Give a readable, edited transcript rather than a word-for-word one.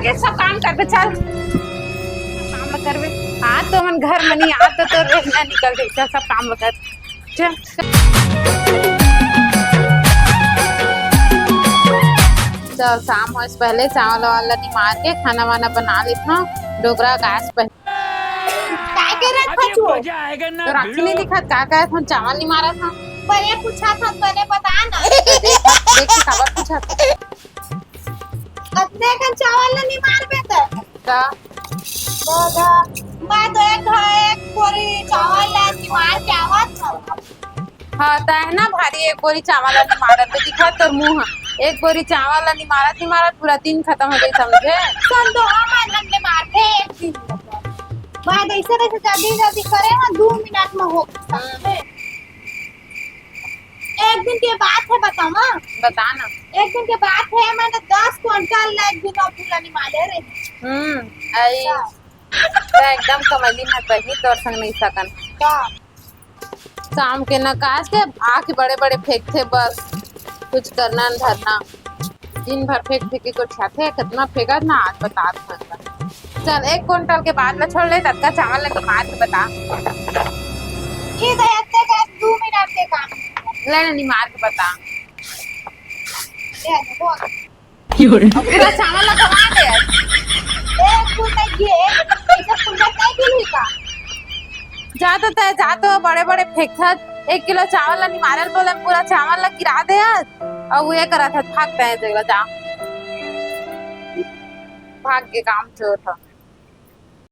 आगे सब काम कर बे चल काम करबे आ तो मन घर मनी आ तो रहना निकल गई चल सब काम कर चल चल शाम हो इस पहले चावल वाला निमार के खाना वाना बना लेता डोगरा गैस पे काय कर रहा था तू? तो राखी नहीं दिखा का था चावल नहीं मारा था मैंने पूछा था मैंने बता ना देख के खबर पूछा था अपने का चावल नहीं मार बेटा का दादा मैं तो एक पूरी चावल नहीं मार के आवत था हाँ ता है ना भारी एक बोरी चावल नहीं मारा तो दिखा तो मुंह एक बोरी चावल नहीं मारा पूरा दिन खत्म हो गई समझे सुन तो हम ने मारते एक दिन बाद ऐसे जल्दी करे ना 2 मिनट में हो समझे एक दिन की बात है बतावा बता ना एक दिन की बात है मैंने 10 क्विंटल एक दिन पूरा नहीं मारे रे आई तो एकदम कमली ना कहीं तोर संग नहीं सकन का शाम के न काज के आके बड़े बड़े फेंकते बस कुछ करना न धरना दिन भर फेंक के कुछ खाते कितना फेंका ना आज बता चल 1 क्विंटल के बाद में छोड़ ले तब का चावल लगे मार के बता ये रहते का 2 मिनट के काम ले नहीं मार के बता ये देखो पूरा चावल लगवा दे एक कुंटल ये ऐसा कुंटल नहीं गिरी का जा तो बड़े बड़े फेंकत 1 किलो चावल नहीं मारल बोले पूरा चावल लग गिरा दे और वो ये करा था भागते हैं जगह जा भाग के काम चोर था